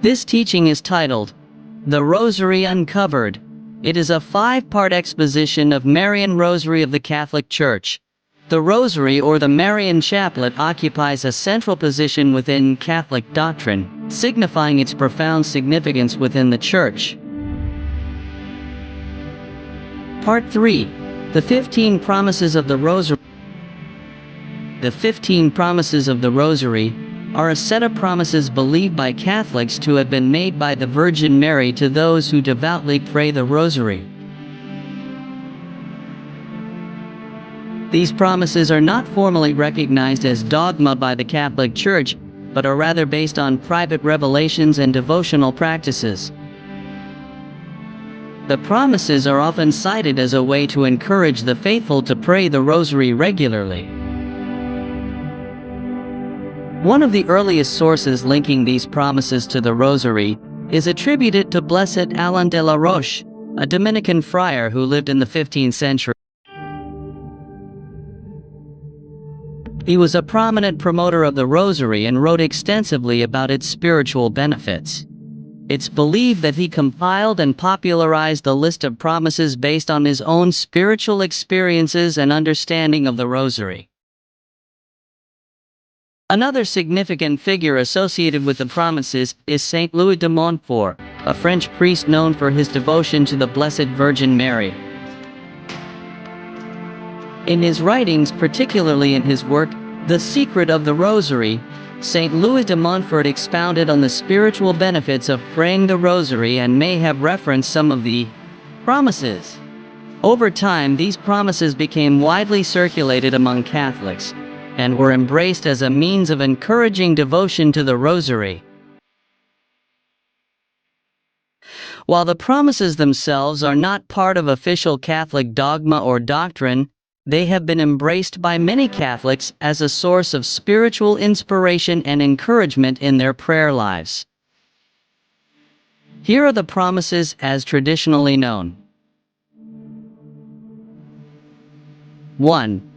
This teaching is titled, The Rosary Uncovered. It is a 5-part exposition of Marian Rosary of the Catholic Church. The Rosary or the Marian Chaplet occupies a central position within Catholic doctrine, signifying its profound significance within the Church. Part 3. The 15 Promises of the Rosary. The 15 Promises of the Rosary are a set of promises believed by Catholics to have been made by the Virgin Mary to those who devoutly pray the Rosary. These promises are not formally recognized as dogma by the Catholic Church, but are rather based on private revelations and devotional practices. The promises are often cited as a way to encourage the faithful to pray the Rosary regularly. One of the earliest sources linking these promises to the Rosary is attributed to Blessed Alain de la Roche, a Dominican friar who lived in the 15th century. He was a prominent promoter of the Rosary and wrote extensively about its spiritual benefits. It's believed that he compiled and popularized a list of promises based on his own spiritual experiences and understanding of the Rosary. Another significant figure associated with the promises is Saint Louis de Montfort, a French priest known for his devotion to the Blessed Virgin Mary. In his writings, particularly in his work, The Secret of the Rosary, Saint Louis de Montfort expounded on the spiritual benefits of praying the Rosary and may have referenced some of the promises. Over time, these promises became widely circulated among Catholics and were embraced as a means of encouraging devotion to the Rosary. While the promises themselves are not part of official Catholic dogma or doctrine, they have been embraced by many Catholics as a source of spiritual inspiration and encouragement in their prayer lives. Here are the promises as traditionally known. 1.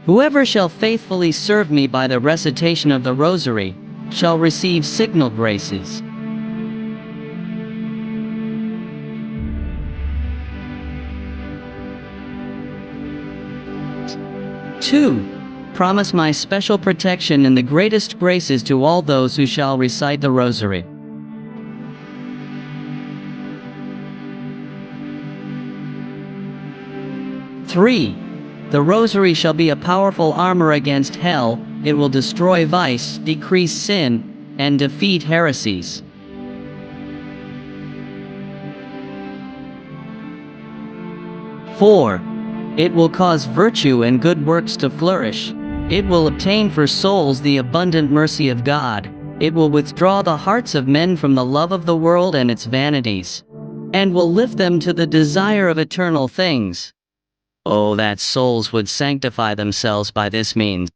Whoever shall faithfully serve me by the recitation of the Rosary shall receive signal graces. 2. Promise my special protection and the greatest graces to all those who shall recite the Rosary. 3. The Rosary shall be a powerful armor against hell. It will destroy vice, decrease sin, and defeat heresies. 4. It will cause virtue and good works to flourish. It will obtain for souls the abundant mercy of God. It will withdraw the hearts of men from the love of the world and its vanities, and will lift them to the desire of eternal things. Oh, that souls would sanctify themselves by this means.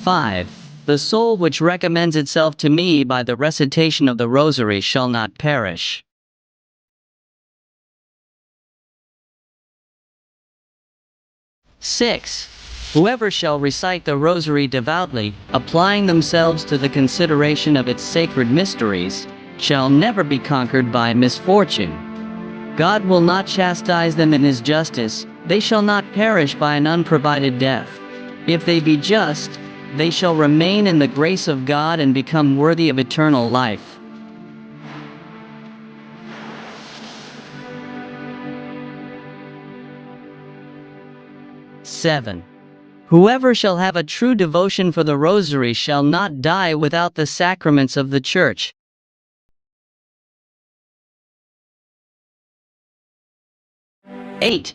5. The soul which recommends itself to me by the recitation of the Rosary shall not perish. 6. Whoever shall recite the Rosary devoutly, applying themselves to the consideration of its sacred mysteries, shall never be conquered by misfortune. God will not chastise them in his justice. They shall not perish by an unprovided death. If they be just, they shall remain in the grace of God and become worthy of eternal life. Seven. Whoever shall have a true devotion for the Rosary shall not die without the sacraments of the Church. 8.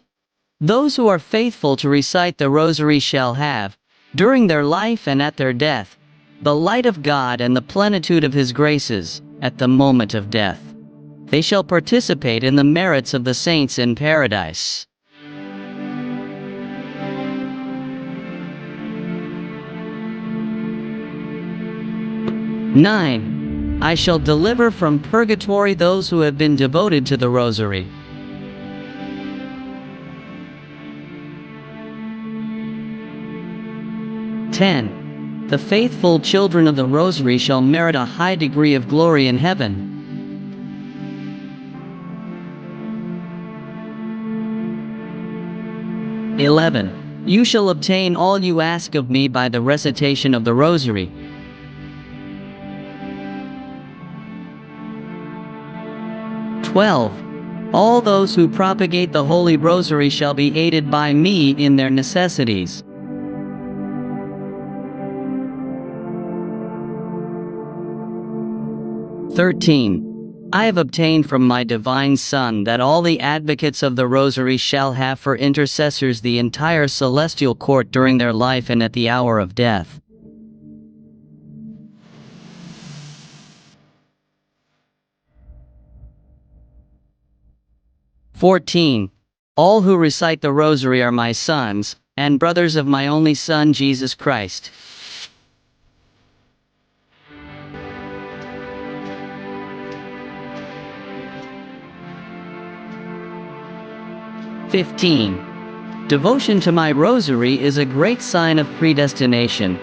Those who are faithful to recite the Rosary shall have, during their life and at their death, the light of God and the plenitude of His graces, at the moment of death. They shall participate in the merits of the saints in paradise. 9. I shall deliver from purgatory those who have been devoted to the Rosary. 10. The faithful children of the Rosary shall merit a high degree of glory in heaven. 11. You shall obtain all you ask of me by the recitation of the Rosary. 12. All those who propagate the Holy Rosary shall be aided by me in their necessities. 13. I have obtained from my divine Son that all the advocates of the Rosary shall have for intercessors the entire celestial court during their life and at the hour of death. 14. All who recite the Rosary are my sons, and brothers of my only Son Jesus Christ. 15. Devotion to my Rosary is a great sign of predestination.